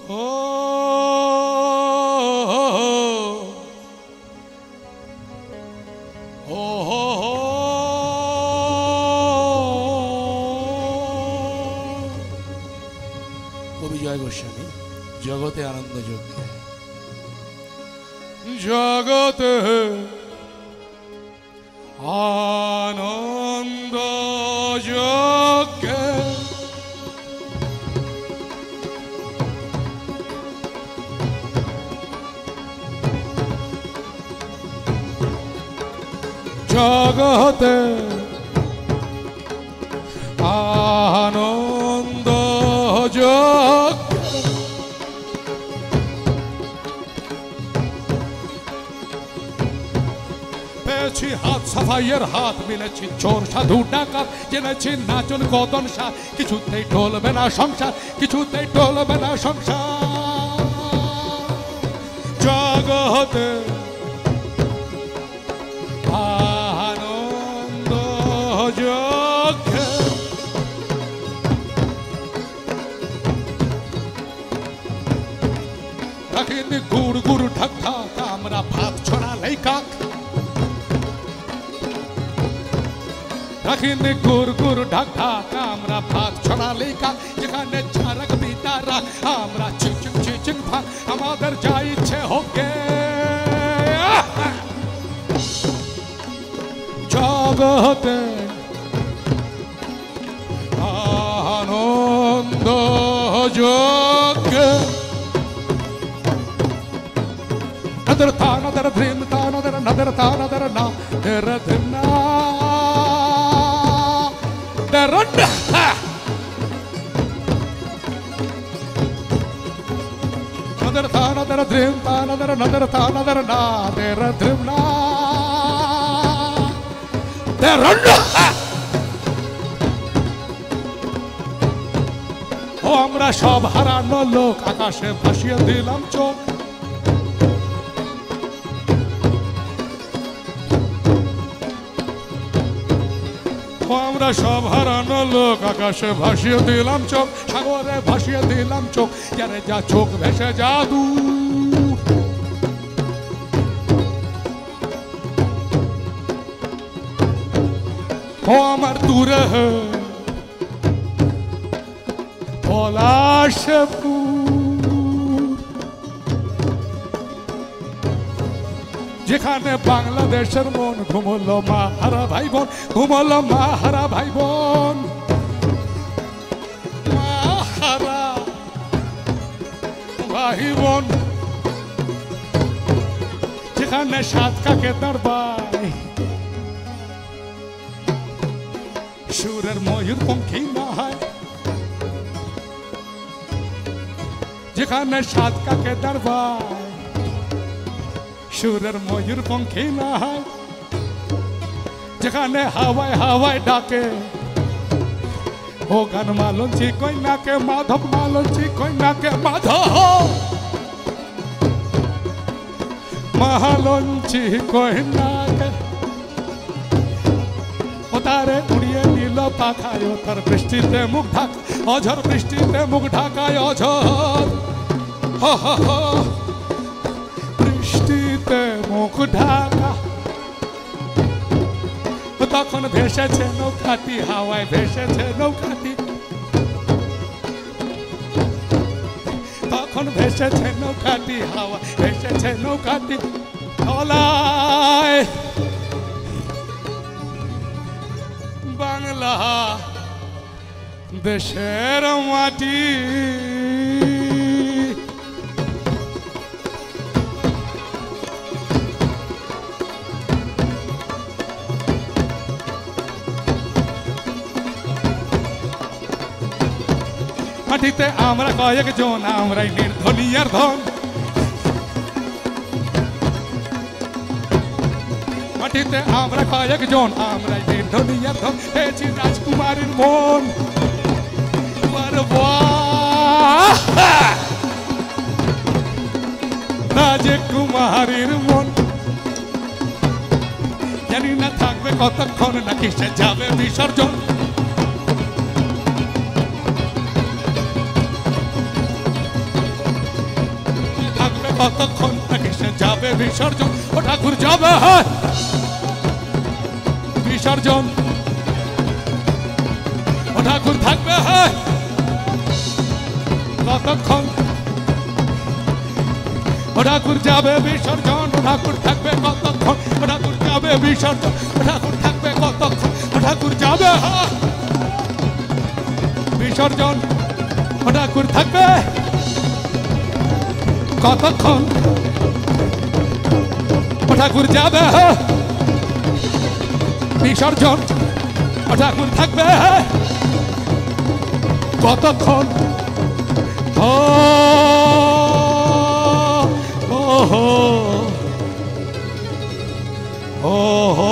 ও কবি জয় গোস্বামী জগতে আনন্দ যজ্ঞে জগতে আনন্দ যজ্ঞে জগতে আনন্দ যজ্ঞে পেয়েছি হাত সাফাইয়ের হাত মিলেছি চোর সাধু ডাকাত জেনেছি নাচন কদন সার কিছুতেই টলবে না সংসার কিছুতেই টলবে না সংসার জগতে আনন্দ যজ্ঞে রাখিনি গুড় গুড় ঢাক ঢাক আমরা ভাত ছড়ালেই কাক রাখিনি গুড় গুড় ঢাক ঢাক আমরা ভাত ছড়ালেই কাক যেখানে ঝাড়ক বিতারা আমরা চিচিং চিচিং ভাত আমাদের যা ইচ্ছে হোকে জগতে আনন্দ যজ্ঞে নদর তা নদর ধ্রিম তা নদর নদর তা নদর না দের ধ্রিম না দের নদর তা নদর ধ্রিম তা নদর নদর তা নদর না দের ধ্রিম না ও আমরা সব হারানো লোক আকাশে ভাসিয়ে দিলাম চোখ ও আমরা সব হারানো লোক আকাশে ভাসিয়ে দিলাম চোখ সাগরে ভাসিয়ে দিলাম চোখ যারে যা চোখ ভেসে জাদু ও আমার দূরে পলাশপুর যেখানে বাংলাদেশের মন ঘুমল মা হারা ভাই বোন ঘুমল মা হারা ভাই বোন মা হারা ভাই বোন যেখানে সাত কাকে দরবার সুরের ময়ূর পঙ্খী না হয় যেখানে সাত কাকে দরবার সুরের ময়ূর পঙ্খী না হয় যেখানে হাওয়ায় হাওয়ায় ডাকে ও গান মালঞ্চি কইনাকে মাধব মালঞ্চি কইনাকে মাধব মালঞ্চি কইনাকে ও তারে উড়িয়ে নিল পাখায় ও তার বৃষ্টিতে মুখ ঢাক অঝর বৃষ্টিতে মুখ ঢাকায় অঝর বৃষ্টিতে মুখ ঢাকা তখন ভেসেছে নৌকাটি হাওয়ায় ভেসেছে নৌকাটি তখন ভেসেছে নৌকাটি হাওয়া ভেসেছে নৌকাটি তলায় বাংলা দেশের মাটি মাটিতে আমরা কয়েকজন আমরাই নির্ধনিয়ার ধন মাটিতে আমরা কয়েকজন আমরাই নির্ধনিয়ার ধন পেয়েছি রাজকুমারীর মন রাজকুমারীর মন জানি না থাকবে কতক্ষণ নাকি সে যাবে বিসর্জন কতক্ষণ নাকি সে যাবে বিসর্জন ও ঠাকুর যাবে বিসর্জন ও ঠাকুর থাকবে কতক্ষণ ও ঠাকুর যাবে বিসর্জন ও ঠাকুর থাকবে কতক্ষণ ও ঠাকুর যাবে বিসর্জন ও ঠাকুর থাকবে কতক্ষণ ও ঠাকুর যাবে বিসর্জন ও ঠাকুর থাকবে কতক্ষণ ও ঠাকুর যাবে বিসর্জন ও ঠাকুর থাকবে কতক্ষণ ও ও ও